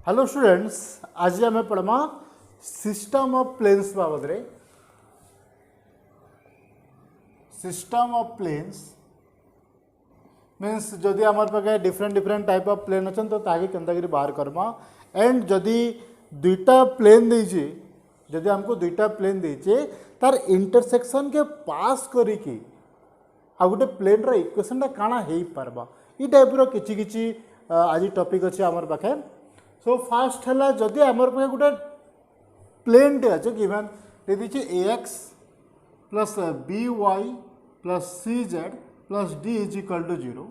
Hello students, आज आम पढ़मा सिस्टम ऑफ प्लेन्स बाबद रे। सिस्टम ऑफ प्लेन्स मीन्स जदि आम पाखे different different type of plane अच्छा तो ताकि केनता बाहर करमा एंड जदि दुईटा प्लेन देचे जदि हमको दुईटा प्लेन देचे तार इंटरसेक्शन के पास करिकी आ गोटे प्लेन रो इक्वेशन काना हेई पारबा ई टाइप रो किछि किछि आज टॉपिक अछि हमर पाखे। सो फास्ट है जदि आमर पाखे गोटे प्लेन टे अच्छे गिवन दे दीजिए A X plus B Y plus C Z plus D is equal to 0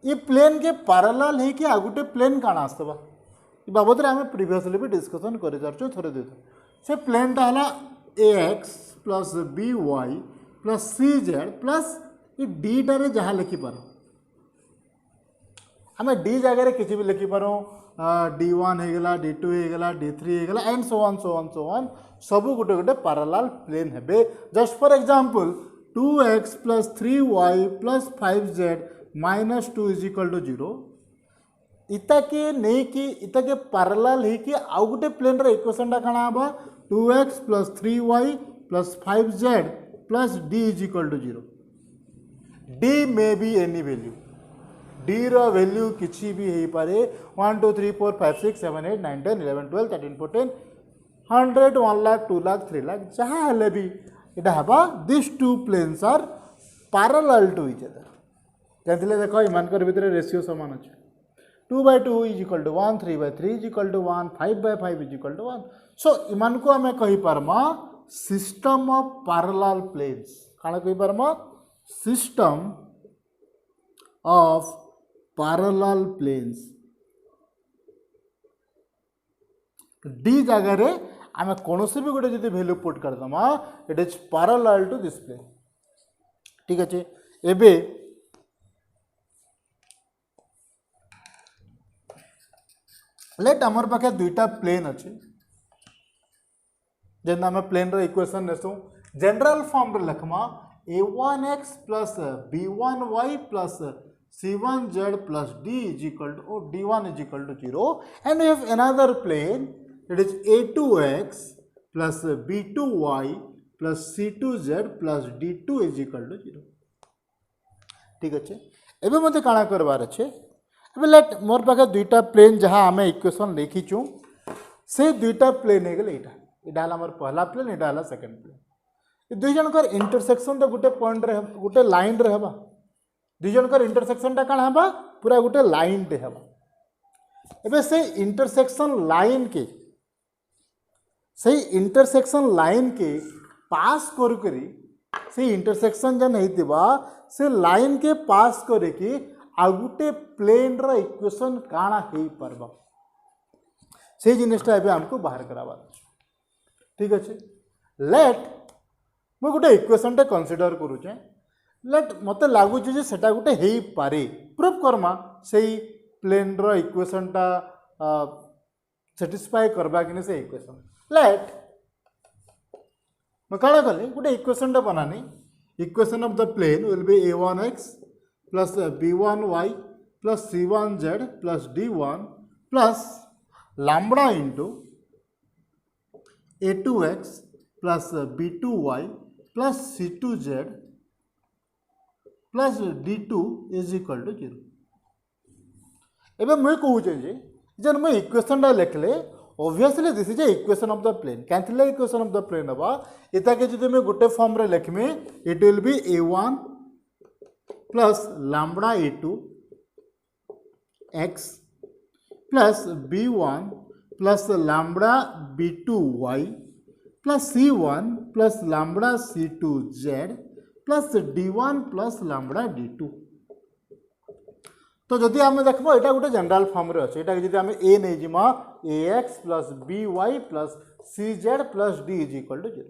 ये प्लेन के पैरेलल है कि आ गोटे प्लेन काना आसबा ये बाबद आम प्रीवियसली भी डिस्कसन कर थोड़े दे से प्लेन टा है A X plus B Y plus C Z plus ये डी टारे जहाँ लिखिपार आम डी जगह किसी भी लिखिपार D1 होगला D2 होगला D3 होगला and so on सबू गोटे गोटे पैरेलल प्लेन है। Just for example 2x plus 3y plus 5z minus 2 is equal to 0 इताके नहीं कि इताके पैरेलल है कि आउ गोटे प्लेन रो इक्वेशन टा काना हबा 2x plus 3y plus 5z plus d is equal to 0 d may be any value D रो वैल्यू किसी भी हो पारे 1 2 3 4 5 6 7 8 9 10 11 12 13 14 100 1 लाख 2 लाख 3 लाख जहाँ हेले भी इटा हबा this two planes are parallel to each other जानते देख इमानकर भितर रेशियो समान अच्छे 2/2 is equal to 1 3/3 is equal to 1 5/5 is equal to 1 so इमान को आम कही पारमा सिस्टम ऑफ पैरेलल प्लेन्स काना कही पारमा system of parallel planes D जगह आम कौन से भी गोटे जब वैल्यू पुट करदमा it is parallel to this plane ठीक अच्छे। एबे लेट आमर पाखे दुईटा प्लेन अच्छे जेन आम प्लेन रो इक्वेशन नेसु जनरल फॉर्म रे लिखमा a1x plus b1y plus c1z plus d is equal to d1 is equal to 0 and we have another plane that is a2x plus b2y plus c2z plus d2 is equal to 0 ठीक अच्छे। एबे मते काना करबार अच्छे एबे late मोर पाखे दुईटा plane जहाँ आम इक्वेशन लिखीचु से दुईटा प्लेन है गले इटा हला मोर पहला प्लेन इटा हला सेकंड प्लेन दुई जनकर इंटरसेक्शन तो गोटे पॉइंट रे गोटे लाइन रे हबा दुई जनकर इंटरसेक्शन टा काना हबा पूरा गोटे लाइन टे हबा एबे से इंटरसेक्शन लाइन के पास करी से इंटरसेक्शन जन हेतिबा से लाइन के पास करे कि आ गोटे प्लेन रो इक्वेशन काना हेई परबा से जिनिसटा एबे हमको बाहर कराबा ठीक अच्छे। लेट मैं गोटे इक्वेशन टे कनसीडर करुचे लेट मत लगुच सेटा गोटे हो पारे प्रूफ करमा से प्लेन रो इक्वेशन टा सेटिस्फाई करबा कि से इक्वेशन लेट मैं कौन कली गोटे इक्वेशन टा बनानी equation of the plane will be a1x plus b1y plus c1z plus d1 plus lambda into a2x plus b2y plus c2z plus d2 is equal to 0 एवं मुझे कहूचे जे मुझे इक्वेशन टा लिखले obviously this is a equation of the plane क्या equation of the plane हवा इताके जब मैं गोटे फॉर्म रे लिखमी it will be a1 plus lambda a2 x plus b1 plus lambda b2y plus c1 plus lambda c2z plus d1 plus lambda d2 तो जदि आम देखो यहाँ गोटे जनरल फॉर्म रे अच्छे यहाँ जब आम ए नहीं जिमा ax plus by plus cz plus d is equal to 0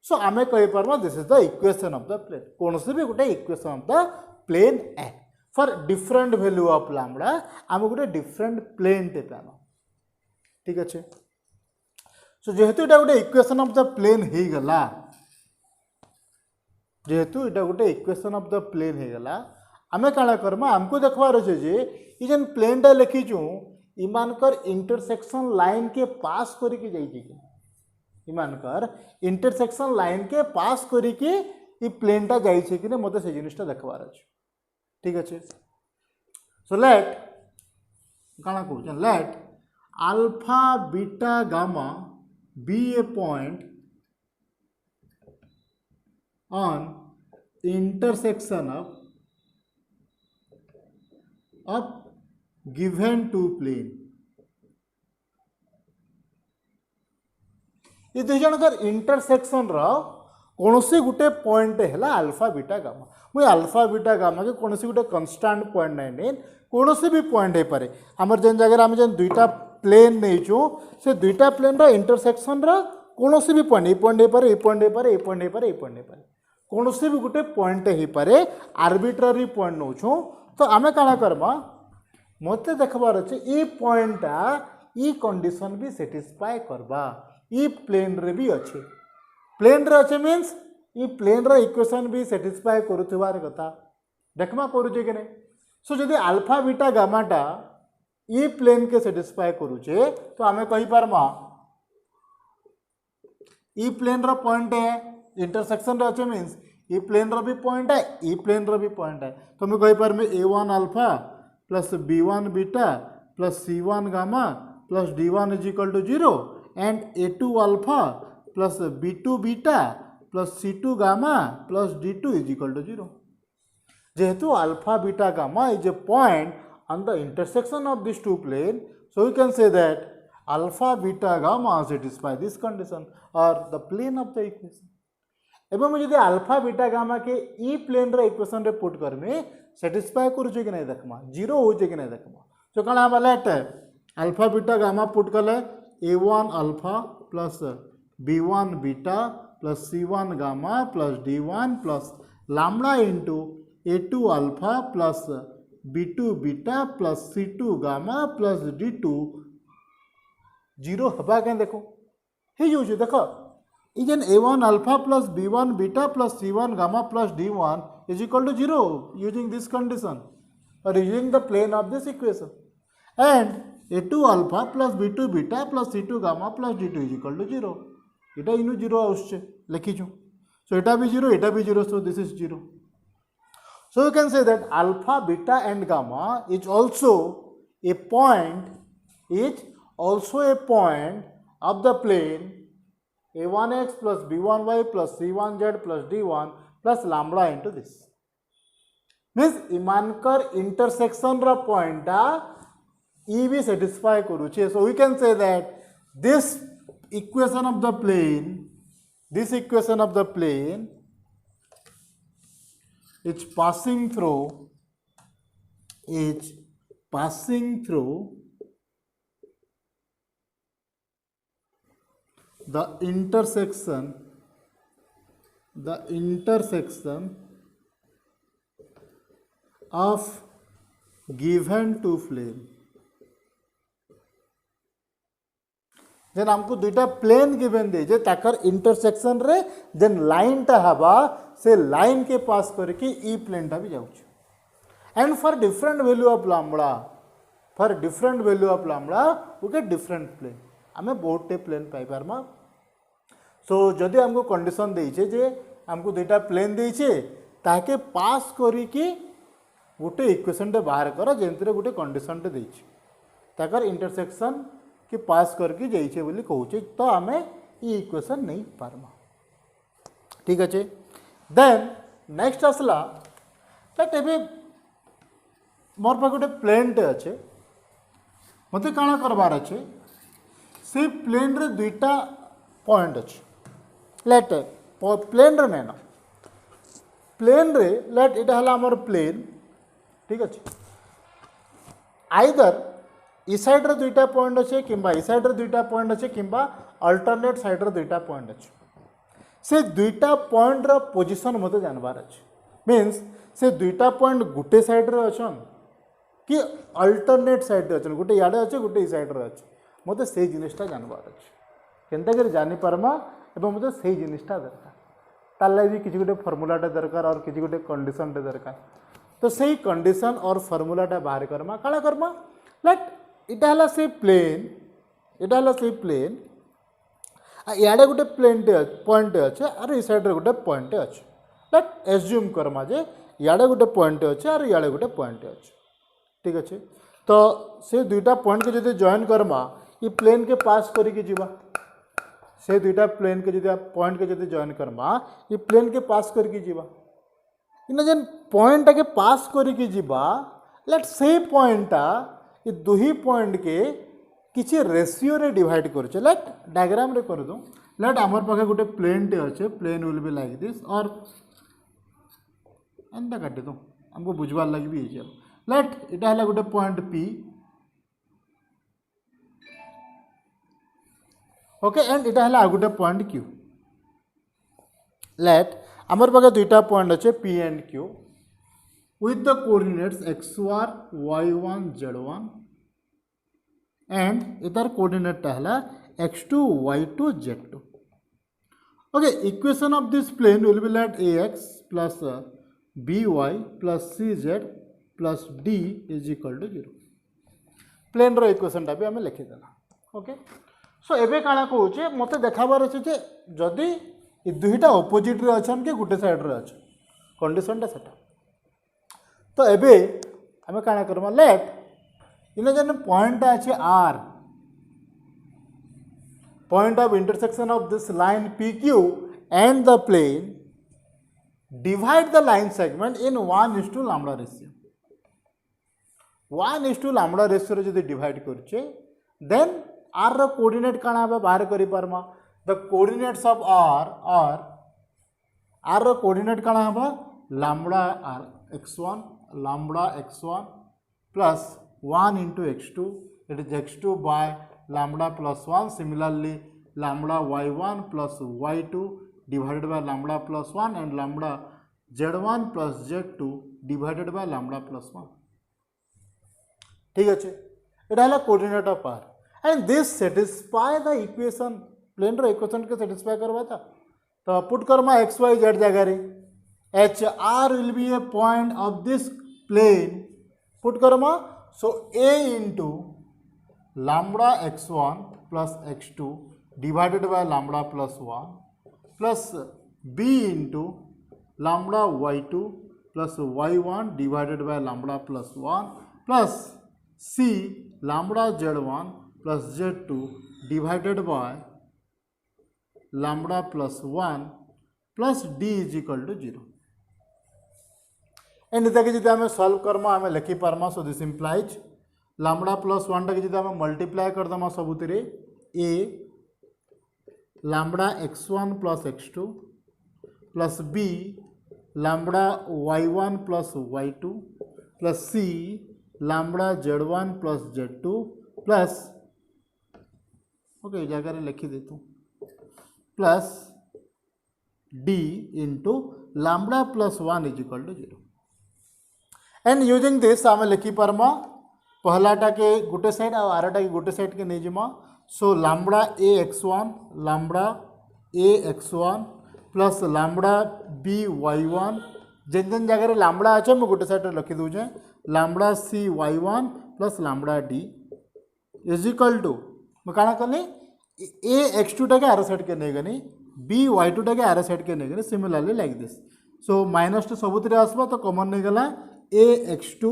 so आम कहीपर this is the equation of the plane कौन से भी गोटे इक्वेशन ऑफ द प्लेन ए for different value of lambda आम गोटे डिफरेंट प्लेन टे पाना ठीक अच्छे। सो जेहेतु यहाँ गोटे इक्वेशन ऑफ द प्लेन हो गला जेहेतु यहाँ गोटे इक्वेशन ऑफ द प्लेन हो गला आमे काଣା करमा हमको देखबार अच्छे जे ये जेन प्लेन टा लिखीचु इमानकर इंटरसेक्शन लाइन के पास करके जाइए कि इमानकर इंटरसेक्शन लाइन के पास करके ये प्लेनटा जाइए कि मत से जिनिसटा देखबार अच्छे ठीक अच्छे सो लेट कौन कह let alpha beta gamma be a point on intersection of given two plane ये दुई जनकर इंटरसेक्शन कौन सी गोटे पॉइंट है अल्फा बीटा गामा मुझे अल्फा बीटा गामा के कौन सी गोटे कन्स्टांट पॉइंट नहीं नहीं कौन सी भी पॉइंट हो पारे आमर जेन जगह आम जेन दुईटा प्लेन नहीं से दुईटा प्लेन इंटरसेक्शन कौन सी भी पॉइंट ये पॉइंट हो पारे ये पॉइंट हो पारे ये पॉइंट हो पारे ये पॉइंट हो पारे कौन सी भी गोटे पॉइंट हो पारे आर्बिट्रारी पॉइंट नौ तो आम कण करमा मत देखबार अच्छे ये पॉइंटा ये कंडीशन भी सेटिस्फाई करवा ये प्लेन रे भी अच्छे प्लेन रे अच्छे मीन्स ये प्लेन रे इक्वेशन भी सेटिस्फाई करुवार कथा देखमा करुचे कि नहीं सो जदि अल्फा बीटा गामाटा ये प्लेन के सेटिस्फाई करुचे तो आम कही पारमा ई प्लेन रो पॉइंट है इंटरसेक्शन रे अच्छे मीन्स ई प्लेन रो भी पॉइंट है ई प्लेन रो भी पॉइंट है तो मैं कही पार a1 alpha plus b1 beta plus c1 gamma plus d1 is equal to 0 and a2 alpha plus b2 beta plus c2 gamma plus d2 is equal to 0 जेहेतु alpha beta gamma is a point on the intersection of this two plane so we can say that alpha beta gamma satisfy this condition or the plane of the equation एवं मुझे यदि alpha beta gamma के E plane रे equation रे put करमे satisfy करूचे कि नहीं देखमा zero होचे कि नहीं देखमा तो कण हम let alpha beta gamma put कले a1 alpha plus b1 beta plus c1 gamma plus d1 plus lambda into a2 alpha plus b2 beta plus c2 gamma plus d2 zero हवा क्या देखो हे यूज देखो इजन a1 alpha plus b1 beta plus c1 gamma plus d1 is equal to 0 using this condition और using the plane of this equation and a2 alpha plus b2 beta plus c2 gamma plus d2 is equal to 0 इटा इनु 0 आउछे लिखिछु सो इटा भी 0 सो this is 0 so you can say that alpha beta and gamma is also a point of the plane a1x plus b1y plus c1z plus d1 plus lambda into this means इमानकर intersection रा point e भी satisfy करूचे so we can say that this equation of the plane is passing through the intersection of given two plane जेन हमको दुईटा plane given दे जे ताकर intersection रे जेन line टा हवा से line के पास करके ई प्लेन टा भी जाउछ and for different value of lambda we get different plane आमे बहुत टे प्लेन पाई पारमा सो जदि हमको कंडीशन देइछे जे हमको दुईटा प्लेन देइछे ताके पास करके गोटे इक्वेशन टे बाहर कर जेंतरे गोटे कंडीशन टे देइछे ताकर इंटरसेक्शन कि पास करके जाइए बोली कहूचे तो आम ये इक्वेशन नहीं पारमा ठीक अच्छे देन नेक्स्ट आसला दैट एबे मोर पास गोटे प्लेन टे अच्छे मत कण करबार अच्छे से प्लेन रे दुईटा पॉइंट अच्छे लेट प्लेन रे नैना प्लेन रे लेट इटा हला हमर प्लेन ठीक अच्छे आइदर ई साइड रे दुईटा पॉइंट अच्छे किंबा ई साइड रे दुईटा पॉइंट अच्छे किंबा अल्टरनेट साइड रे दुईटा पॉइंट अच्छे से दुईटा पॉइंट रो पोजीशन मते जानबार अच्छे मीन्स से दुईटा पॉइंट गुटे साइड रे अछन कि अल्टरनेट साइड रे अछन गुटे याडे अच्छे गुटे ई साइड रे अच्छे मते से जिनिसटा जानबार अच्छे केनता कर जानि पारमा एवं मते से जिनिसटा दरकार ताले भी किछि गुटे फार्मूलाटा दरकार और किछि गुटे कंडीशनटा दरकार तो सही कंडीशन और फार्मूलाटा बाहर करमा काला करमा लेट इटा हला से प्लेन, इटा हला से प्लेन, इयाडे गोटे प्लेन टे पॉइंट अच्छे और इस साइड रे गोटे पॉइंट अच्छे। लेट एज्यूम करमा जे इयाडे गोटे पॉइंट अच्छे और इयाडे गोटे पॉइंट अच्छे, ठीक अच्छे। तो से दुईटा पॉइंट के जदि जॉइन करमा ये प्लेन के पास करके जीवा, से दुईटा प्लेन के जदि पॉइंट के जदि जॉइन करमा ये प्लेन के पास करके जीवा, इन जेन पॉइंट के पास करके जीवा लेट से पॉइंटा ये दुही पॉइंट के किसी रेशियो रे डिवाइड कर। लेट डायग्राम रे कर दो। लेट आमर पाखे गोटे प्लेन टे अच्छे, plane will be like this और एंता काटी दो हमको बुझवार लगे भी ये। लेट इटा है गोटे पॉइंट पी, ओके, एंड इटा है गोटे पॉइंट क्यू। लेट आमर पाखे दुईटा पॉइंट अच्छे P and Q with the coordinates x1 y1 z1 and इधर कोऑर्डिनेट पहला x2 y2 z2। okay, equation of this plane will be let ax plus by plus cz plus d is equal to 0। Plane रो equation टा भी हमें लिखि देना। Okay, सो एबे काना कहूचे मते देखाबार अछि जे जदी ई दुहीटा ऑपोजिट रे अछन के गुटे साइड रे अछ कंडीशन टा सेटा। तो एबे हमें काना करमा लेट इन जन पॉइंट अच्छे R, point of intersection of this line P Q and the plane divide the line segment in 1:λ ratio. 1:λ ratio रे जदि डिवाइड करछे देन आर रो कोऑर्डिनेट काना हबे बाहर करि पारमा। द कोऑर्डिनेट्स ऑफ आर रो कोऑर्डिनेट काना हबे लैम्बडा आर x1 lambda x1 plus 1 into x2, it is x2 by lambda plus 1. Similarly lambda y1 plus y2 divided by lambda plus 1 and lambda z1 plus z2 divided by lambda plus 1। ठीक अच्छे, इटा है coordinate of R and this satisfy the equation, plane रो equation के satisfy करवा था। तो put करमा एक्स वाई जेड जगह रे H R will be a point of this plane, put करमा so a into lambda x1 plus x2 divided by lambda plus 1 plus b into lambda y2 plus y1 divided by lambda plus 1 plus c lambda z1 plus z2 divided by lambda plus 1 plus d is equal to 0। And इतना जी आम solve करमा आम लिखि पार्मा। So this implies lambda plus 1 टा जी आम मल्टीप्लाई करदमा सबुतिरे A lambda x1 plus x2 plus B lambda y1 plus y2 plus C lambda z1 plus z2 plus okay जगह लिखी देतु plus D into lambda plus 1 is equal to 0। And using this आम लिखि pharma पहलाटा के गोटे side और आरटा के गोटे साइड के नहीं जिमा। So lambda A x1 lambda A x1 plus lambda B y1 जेन जेन जगह लैम्बडा अच्छे मुझे गोटे साइड लिखि दूचे lambda C y1 plus lambda D is equal to मैं काना कली ए x2 टा के आर साइड के नहीं गनी बी y2 टा के आर साइड के नहीं गनी। Similarly like this so minus two सबुत आसबा तो कॉमन नहीं गला A x2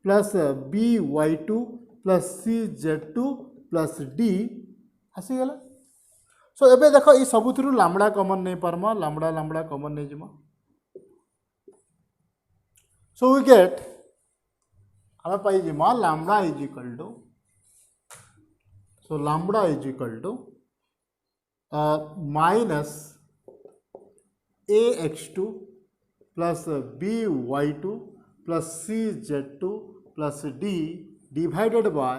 plus B y2 plus C z2 plus D आसीगला। सो एबे देखो ये सबुथ लैम्बडा कॉमन नहीं पारमा, लैम्बडा लैम्बडा कॉमन नहीं जिमा। सो वी गेट आम पाई जिमा lambda is equal to so lambda is equal to minus A x2 plus B y2 plus C z2 plus D divided by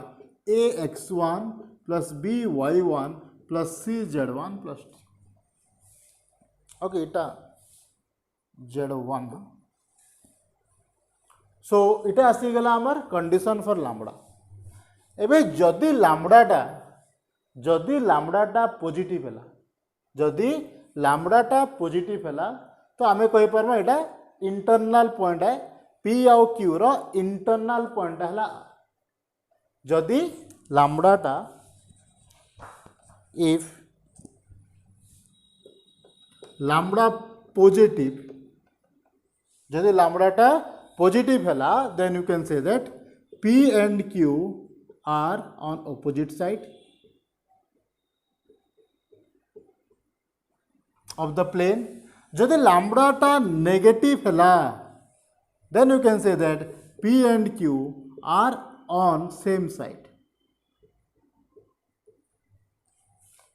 A x1 plus B y1 plus C z1 plus D. Okay इटा z1 सो इटा आसीगला आमर condition for lambda. एबे जदि लैम्बडाटा positive है, जदि लैम्बडाटा positive है तो आम कही पार्मा इटा इंटरनल पॉइंट है पी आउ क्यू रो इंटरनल पॉइंट है। जदि लैम्ब्डाटा इफ लैम्ब्डा पॉजिटिव जदि लैम्ब्डाटा पॉजिटिव है then you can say that P and Q are on opposite side of the plane. जदि लैम्ब्डाटा नेगेटिव है then you can say that P and Q are on same side.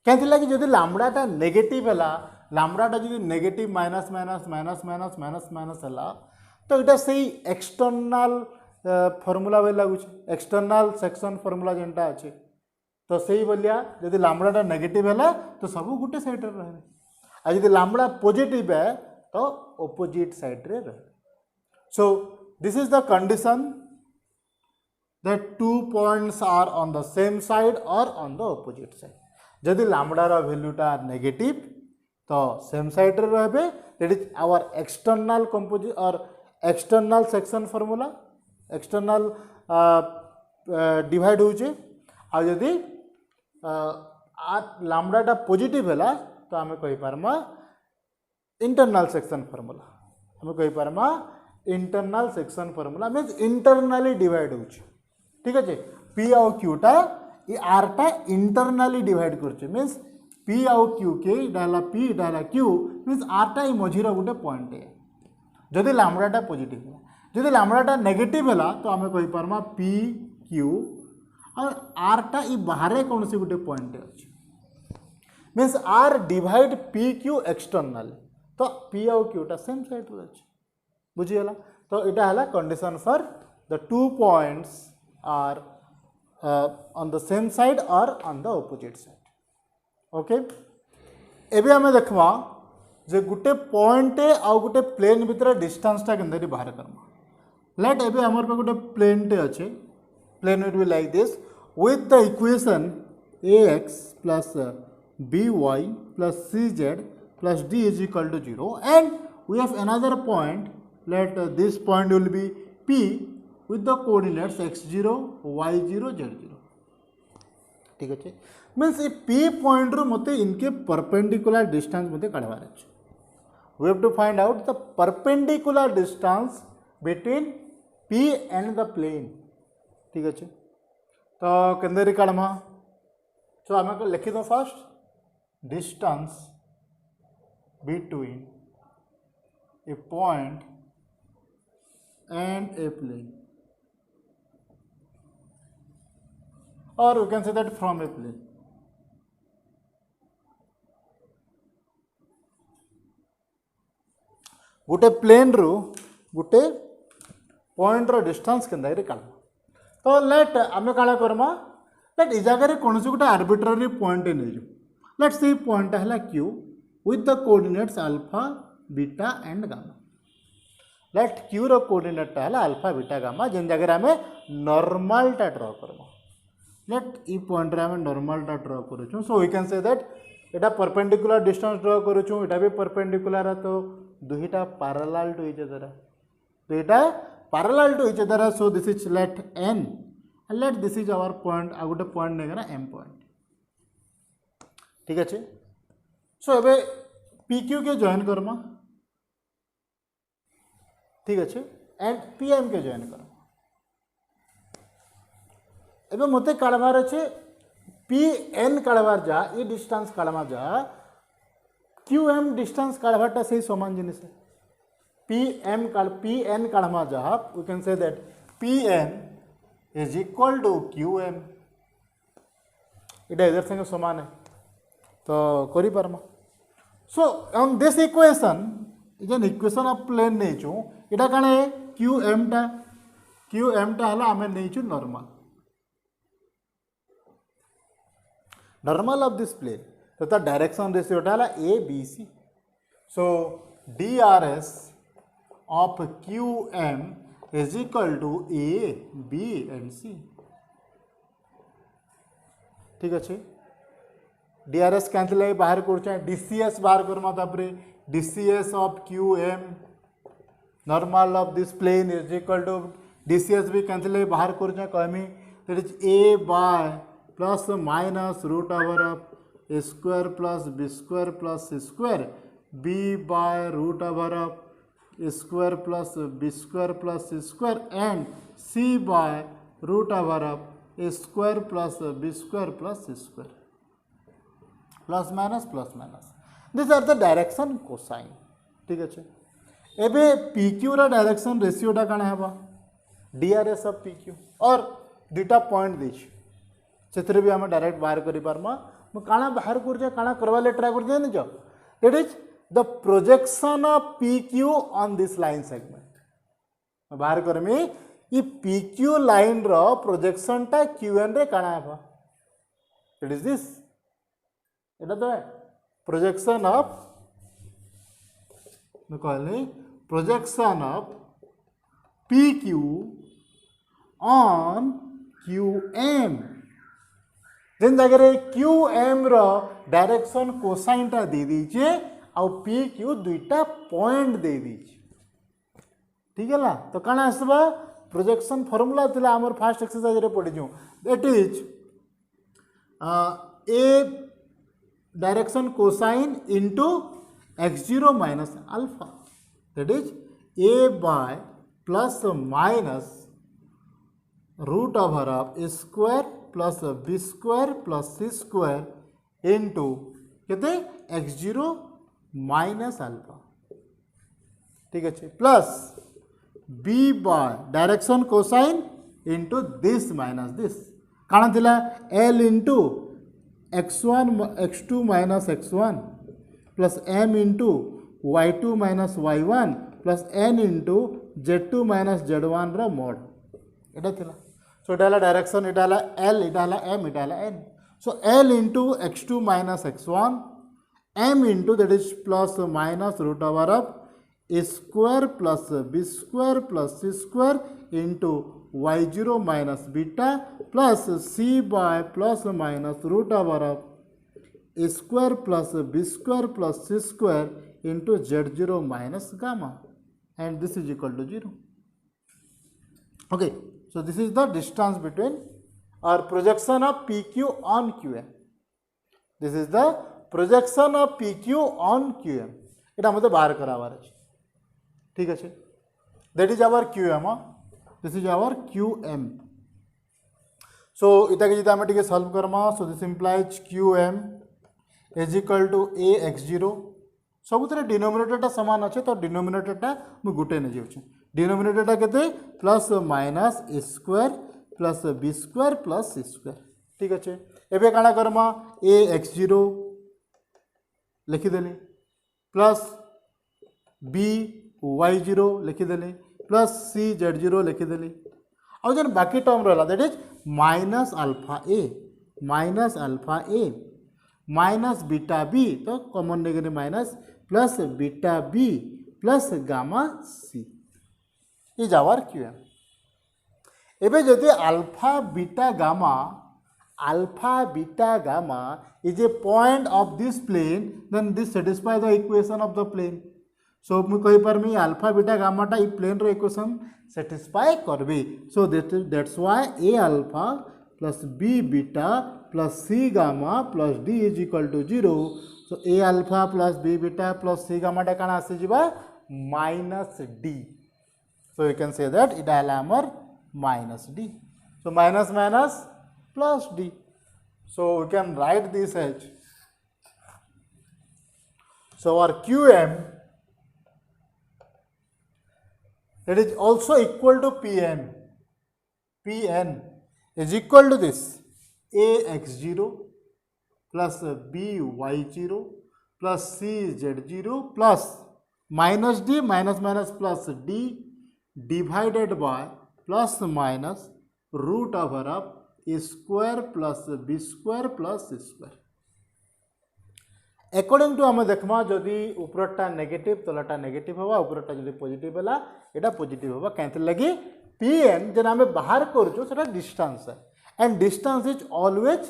क्या कि जदि लैम्ब्डाटा नेगेटिव है लैम्ब्डाटा जदि negative minus minus minus minus minus minus है तो यहाँ से एक्सटर्नाल फॉर्मूला वाला लगुच एक्सटर्नाल सेक्शन फॉर्मूला जेनटा अच्छे तो सही बोलिया जदि लैम्ब्डाटा नेगेटिव है तो सब गोटे साइड रे रहे आ जदि लैम्ब्डा पॉजिटिव है तो ऑपोजिट साइड रे रहे. So this is the condition that 2 points are on the same side और ऑन द ऑपोजिट साइड. जदि लैम्ब्डार वैल्यूटा नेगेटिव तो सेम साइड रे रहे that is our external composite और external section formula external divide होचे आ जदि लैम्ब्डाटा पॉजिटिव है तो आम कहि पारमा इंटरनल सेक्शन फॉर्मूला आम कहि पारमा internal section formula means internally divide होचे. ठीक अच्छे पी आउ क्यूटा ये आरटा इंटरनली डिवाइड करछे मीन्स पी आउ क्यू के डाला पी डाला क्यू मीन्स आरटा ये मझीर गोटे पॉइंट है जदि लैम्ब्डाटा पॉजिटिव है. जदि लैम्ब्डाटा नेगेटिव है तो आम कहि पारमा पी क्यू और आरटा ये बाहर कौन सी गोटे पॉइंट अच्छे means R divide P Q external तो पी आउ क्यूटा सेम साइड रे अच्छे बुझीगला. तो यहाँ है condition for the 2 points are on the same side और on the opposite side. Okay एबे आम देखवा जे गोटे पॉइंट आ गोटे प्लेन भितर डिस्टेंसटा केनते बाहर करमा. लेट एबे हमर पे गोटे प्लेन टे अच्छे plane will be like this with the equation ax plus by plus cz plus d is equal to 0 and we have another point. Let this point will be P with the coordinates x0 y0 z0. ठीक अच्छे means ये P point रू मते इनके perpendicular distance मते काढवार अछि. We have to find out the perpendicular distance between P and the plane. ठीक अच्छे तो केंदरी काढमा तो आम लिखी दो first distance between a point and a plane और we can say that from a plane. गोटे प्लेन रु गोटे पॉइंट रो डिस्टेंस के काढ़ तो लेट आम काण करमा लेट ए जगह कौन गोटे आर्बिट्रारी पॉइंट नहीं लेट से पॉइंट है Q with the coordinates alpha beta and gamma. Let Q रो कोऑर्डिनेटा है अल्फा बीटा गामा जेन जगह आम नॉर्मलटा ड्रॉ करमा. लेट ई पॉइंट रे आम नॉर्मलटा ड्रॉ करूँ. So we can say that एटा परपेंडिकुलर डिस्टेंस ड्रॉ करूँ एटा भी परपेंडिकुलर तो दुईटा पैरेलल टू इच अदर दुईटा parallel to each other. So this is let n and let this is our point आ गोटे पॉइंट नहीं m पॉइंट. ठीक अच्छे सो एबे PQ के जॉइन करमा. ठीक अच्छे एंड PM के जॉइन करमा. एबे मते काढबार अच्छे PN काढबार जा ये डिस्टेंस काढमा जा QM डिस्टेंस काढबाटा सही समान जिनिस है. PN काढमा जा we can say that PN is equal to QM. इटा इधर संगे समान है तो करी पारमा. सो ऑन दिस इक्वेशन जेन इक्वेशन ऑफ प्लेन नहीं छु इटा काण है QM टा हला आमे नहीं छु नॉर्मल ऑफ दिस प्लेन तो ता डायरेक्शन रेशियोटा हला ABC. So DRS of QM is equal to A, B and C. ठीक अच्छे DRS कैंसिल बाहर कर DCS बाहर करमा तापरे DCS of QM normal of this plane is equal to DCS भी कैंसिल बाहर कर कहमी that is a by plus minus root over of A square plus B square plus C square, b by root over of A square plus B square plus C square and c by root over of A square plus B square plus C square, plus minus this are the direction cosine. ठीक अच्छे, एबे P Q रा direction रेशियोटा काଣା हेबा DRS of p Q और दुटा point देछि सेतरे भी हम डायरेक्ट बाहर करि पारमा। म काଣା बाहर कर जे काଣା करबा ले ट्राई कर जे न जो that is the projection of p q on this line segment. बाहर करमी ई पी क्यू लाइन रो प्रोजेक्शन टा क्यू एन रे काଣା हेबा, इट इज दिस, एटा तो प्रोजेक्शन ऑफ कहले projection of p q on q m, जेन जगह क्यू एम रो डायरेक्शन कोसाइन टा दे दीजिए और पी क्यू दुईटा पॉइंट दे दीजिए। ठीक है ना, तो कण आसबा प्रोजेक्शन फॉर्मूला थिला हमर फर्स्ट एक्सरसाइज रे पढि जो that is a direction cosine into x0 minus alpha, that is a by plus minus root over of A square plus B square plus C square into केते x0 minus alpha. ठीक है, plus b by direction cosine into this minus this काଣା थिला l into x1 x2 minus x1 plus m into y2 minus y1 plus n into z2 minus z1 रा mode एटा थिला। सो इटा direction इटा l इटा m इटा n। So l into x2 minus x1 m into that is plus minus root over of A square plus B square plus C square into y0 minus beta plus c by plus minus root over of A square plus B square plus C square into z0 minus gamma and this is equal to 0। Okay, so this is the distance between or projection of PQ on QM. This is the projection of PQ on QM. इटा मते बाहर करावार अछि। ठीक अछि, that is our QM, this is our QM. So इटा के जिता हम टिके सॉल्व करमा। so this implies QM is equal to AX0। सबुतरे डिनोमिनेटर टा समान अच्छे तो डिनोमिनेटर टा मु गुटे ने जाउछ, डिनोमिनेटर टा केते plus minus a square plus B square plus C square. ठीक अच्छे, एबे काଣା करमा AX0 लिखिदेली प्लस BY0 लिखिदेली प्लस CZ0 लिखिदेली और जन बाकी टर्म रहला that is minus alpha a minus beta b, तो common negative minus plus beta b plus gamma c is our QM. एबे जदि alpha beta gamma is a point of this plane then this satisfy the equation of the plane. So मु कहि permit alpha beta गामाटा इ plane रो equation satisfy करबे। So that's why a alpha plus b beta plus c gamma plus D is equal to 0। So a alpha plus b beta plus c गामाटा काଣା आसी जिबा minus d. So you can say that it आला हमर minus d. So minus minus plus d, so we can write this as, so our QM it is also equal to Pn is equal to this AX0 plus BY0 plus CZ0 plus minus D minus minus plus D divided by plus minus root over of A square plus B square plus C square. According to आम देखमा जदि उपरटा negative तलटा negative हवा उपरटा जदि positive हला एटा positive हवा कैंथि लगी Pn जेना आम बाहर करछु सेटा डिस्टेंस है and distance is always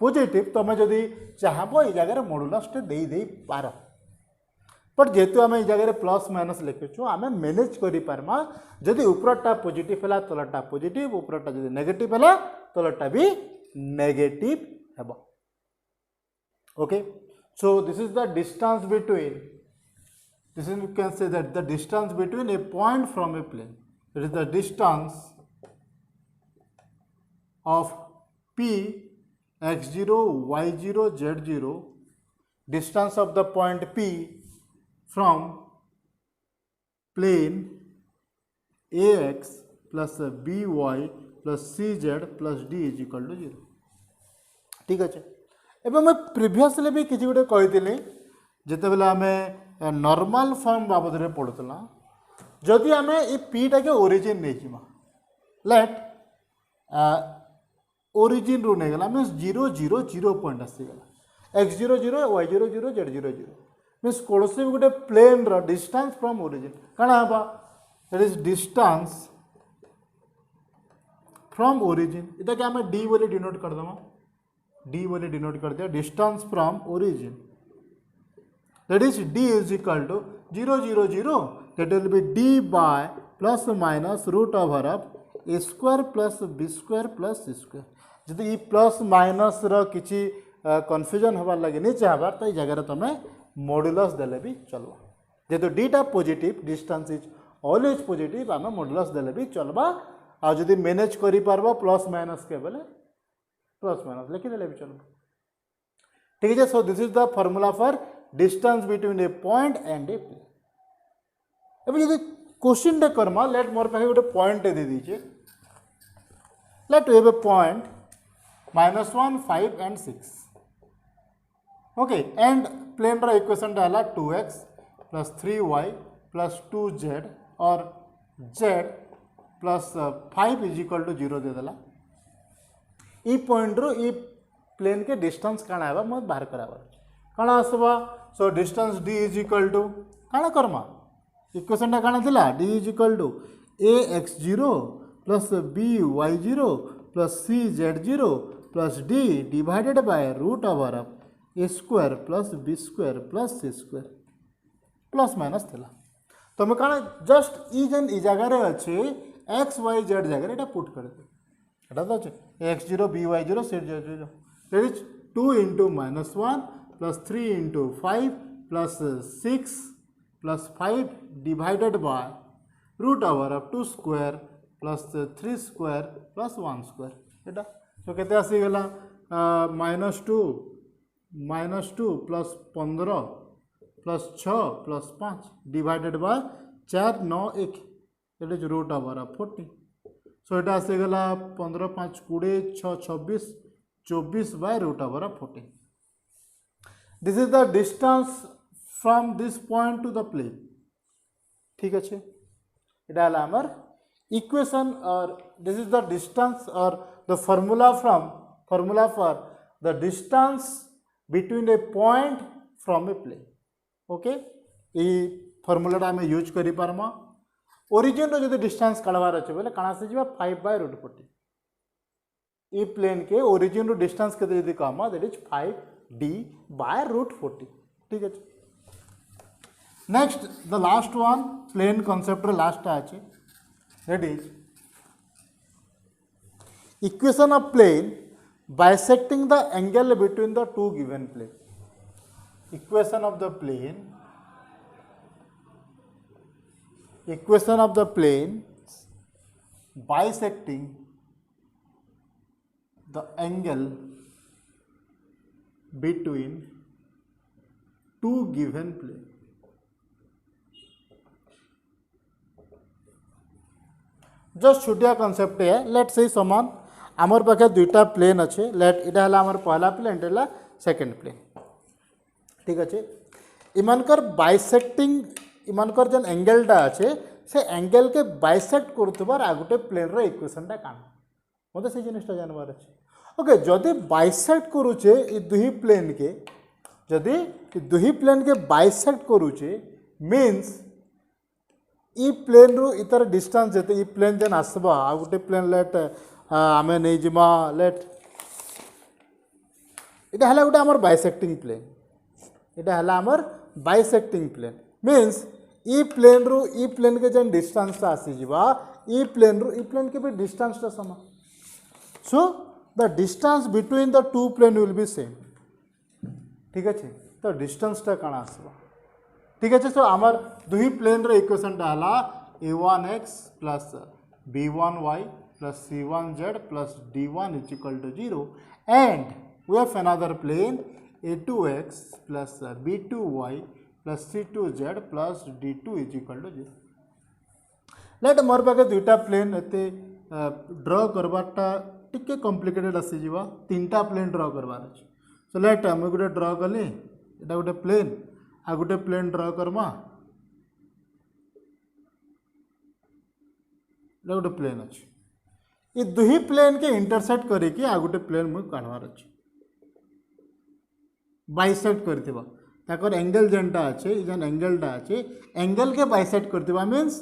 positive. तो आम जदि चाहबो ए जगह मॉडुलस टे दे पार बट जेहेतु आम जगह प्लस माइनस लिखुचु आम मैनेज करमा जदि उपरटा पॉजिटिव है तलटा पॉजिटिव उपरटा जदि नेगेटिव है तलटा भी नेगेटिव है okay so this is the distance between this is you can say that the distance between a point from a plane it is the distance of p x0 y0 z0 distance of the point p from plane ax plus by plus cz plus d is equal to 0 ठीक अच्छे एवं मैं previously भी किसी गोटे कही जिते बेले आम नॉर्मल फॉर्म बाबद में पढ़ुला जदि आम ये पीटा के ओरिजिन नहीं जावा लेट ओरिजिन रू नहीं गला means 0 0 0 point आसीगला x0 0 y0 0 z0 0 means कौन भी गोटे प्लेन रो डिस्टेंस फ्रॉम ओरिजिन कौन हवा that is distance from origin इटा के आम d बोली डिनोट करदमा d बोली डिनोट कर दिया distance from origin that is d is equal to 0 0 0 that will be d by plus minus root over of a square plus b square plus c square जदि ये plus minus rho किसी confusion हबार लगे नहीं चाहबार तो ये जगह तुम मॉड्यूलस देले भी चलो जेहेतु डीटा positive distance is always positive आम मॉड्यूलस देले भी चलबा आ जदि मैनेज करि पारबा प्लस माइनस के बेले प्लस माइनस लिखिदेले भी चलो ठीक है so this is the formula for distance between a point and a plane अब यदि क्वेश्चन टे करमा लेट मोर पाखे गोटे पॉइंट दे दीजिए let we have a point -1 5 and 6 okay and plane रो इक्वेशन टा 2x plus 3y plus 2z और z plus 5 is equal to 0 दे देला ई पॉइंट रो ई प्लेन के डिस्टेंस काना है मैं बाहर करावा कौन आसवा so distance d is equal to कौन करमा इक्वेशन टा कौन थिला d is equal to a x0 plus b y0 plus c z0 plus d divided by root over of a square plus b square plus c square plus minus थिला तो मैं कौन just ई जेन ई जगह रे अच्छे x y z जगह एटा put कर दे एटा तो अच्छे x0 b y0 c z0 that is 2 into -1 plus 3 into 5 plus 6 plus 5 divided by root over of 2 square plus 3 square plus 1 square एटा तो केते आसी गला -2 plus 15 plus 6 plus 5 divided by 4 9 1 it is root over of 40 सो एटा आसी गला 15 5 20 6 26 24 by root over of 40 This is the distance from this point to the plane. ठीक अच्छे इटा हमार इक्वेशन और this is the distance or the formula for the distance between a point from a plane. Okay? ये formula आम use करि पारमा origin रो जदि distance काढवार अछि बोले काना से जिबा 5 by root 40 ई प्लेन के ओरिजिन रो डिस्टेंस केते जदि कहमा that is 5d by root 40 ठीक है next the last one plane concept last अच्छे that is equation of plane bisecting the angle between the two given plane equation of the plane bisecting the angle between two given plane just छोटिया concept है let say समान आमर पाखे दुईटा plane अच्छे late इटा हला आमर पहला प्लेन इटा हला सेकंड प्लेन ठीक अच्छे इमानकर बाइसेक्टिंग इमानकर जन एंगलटा अच्छे से एंगल के बाइसेक्ट करुथबार आ गोटे प्लेन रो इक्वेशनटा कान मते से जिनिसटा जानबार अच्छे ओके जदि बाइसेक्ट करुचे ये दुही प्लेन के जदि दुही प्लेन के बाइसेक्ट करुचे मीन्स ई प्लेन रु इतर डिस्टेंस जेते ई प्लेन जेन आसबा आ गोटे प्लेन लेट आमे नै जिमा लेट इटा हला गोटे हमर बाइसेक्टिंग प्लेन इटा हला हमर बाइसेक्टिंग प्लेन मीन्स ई प्लेन रु ई प्लेन के जन डिस्टेंस टा आसी जिबा ई प्लेन रु ई प्लेन के भी डिस्टेंस टा समान so the distance between the two plane will be same ठीक अच्छे तो डिस्टेंस टा काना आसबा ठीक अच्छे सो आमर दुही प्लेन रो इक्वेशन टा हला a1x plus b1y plus c1z plus d1 is equal to 0 and we have another plane a2x plus b2y plus c2z plus d2 is equal to 0. Late मोर पाखे दुईटा प्लेन एते ड्र करवाटा टिके कॉम्प्लिकेटेड आसी जीवा तीनटा प्लेन ड्र करवार अछि सो लेट हम गोटे ड्र कली एटा गोटे प्लेन आ गोटे प्लेन ड्र करमा एटा गोटे प्लेन अछि ये दुही प्लेन के इंटरसेक्ट करके आ गोटे प्लेन मुझे काढ़वार अच्छे बाइसेक्ट करथिबा ताकर एंगल जेनटा अच्छे जेन एंगलटा अच्छे एंगल के बाइसेक्ट करथिबा मीन्स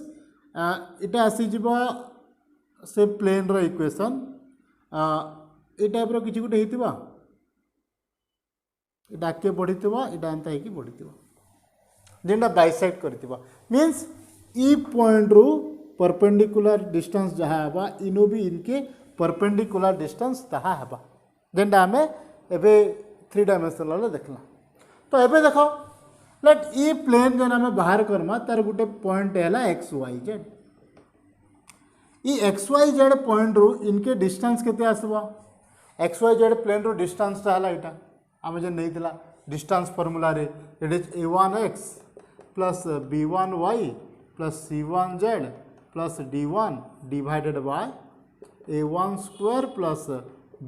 इटा आसी जीवा से प्लेन रो इक्वेशन ए टाइप रो किछि गोटे हेतिबा इटा के बढ़िथिबा इटा एंता हेकी बढ़िथिबा जेनटा बाइसेक्ट करथिबा मीन्स ई पॉइंट रो परपेंडिकुलर डिस्टेंस जहाँ हवा इनो भी इनके परपेंडिकुलर डिस्टेंस तहा हवा जेनटा आमे एबे 3 डायमेंशनल देखला तो एबे देखो लेट ई प्लेन जेन आमे बाहर करमा तार गुटे पॉइंट हैला एक्स वाई जेड ई एक्स वाई जेड पॉइंट रो इनके डिस्टेंस केते आसबा एक्स वाई जेड प्लेन रो डिस्टेंस ता हला इटा आमे जे नैतिला डिस्टेंस फार्मूला रे it is a1x plus b1y plus c1z plus d1 divided by a1 square plus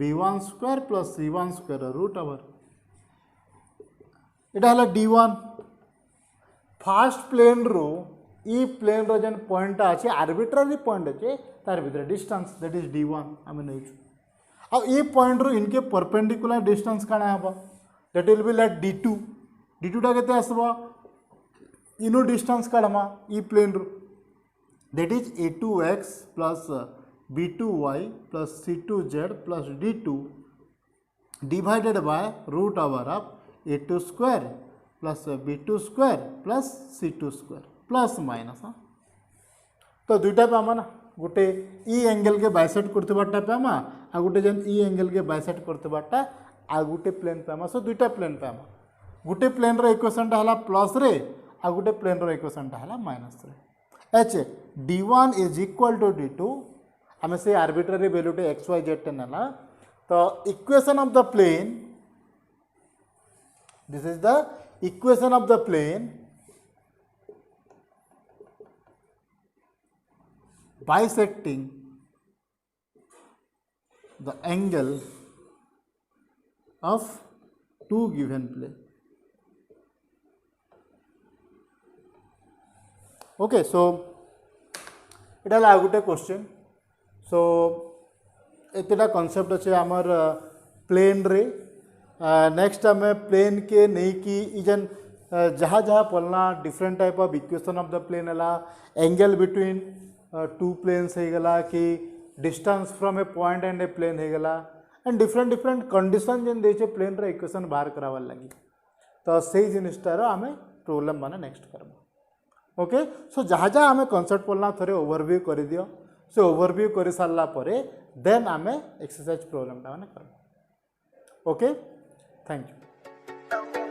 b1 square plus c1 square root over इटा हला d1 फास्ट प्लेन रो ई plane रो जन पॉइंट अच्छे आर्बिट्रारी पॉइंट अच्छे तार भीतर डिस्टेंस दैट इज d1 आम नहीं आ ई पॉइंट रो इनके परपेंडिकुलर डिस्टेंस काना हबा that will be like d2 टा केते आसबा इनो डिस्टेंस काढमा ई प्लेन रो that is a2x plus b2y plus c2z plus d2 divided by root over of a2 square plus b2 square plus c2 square plus minus तो दुईटा पामा ना गोटे ई एंगल के बाइसेक्ट करथिबाटा पामा आ गोटे जन ई एंगल के बाइसेक्ट करथिबाटा आ गोटे प्लेन पामा सो दुईटा प्लेन पामा गोटे प्लेन रो इक्वेशन टा हला प्लस रे आ गोटे प्लेन रो इक्वेशन टा हला माइनस रे H d1 is equal to d2 हमें से आर्बिट्ररी वैल्यू टे एक्स वाई जेड टेन है तो equation of the plane this is the equation of the plane bisecting the angle of two given plane okay so इटा ला गोटे question so एतेटा concept अच्छे आमर प्लेन रे नेक्स्ट आम प्लेन के नहीं कि इजन जहाँ जहाँ पढ़ना different type of equation of the plane है एंगल बिटवीन टू प्लेन्स हो गला कि distance from a point and a plane हो गला एंड डिफरेंट डिफरेंट कंडीशन जेन देछे प्लेन रे इक्वेशन बाहर करावार लगी तो सही जिनिसटार आम प्रॉब्लम माने नेक्स्ट करबा ओके सो जहाँ जहाँ आम कनसेप्ट पढ़ना थे ओवरव्यू कर दियो से ओवरव्यू कर सारा देन आम एक्सरसाइज प्रोग्राम टा मैंने कर ओके थैंक यू।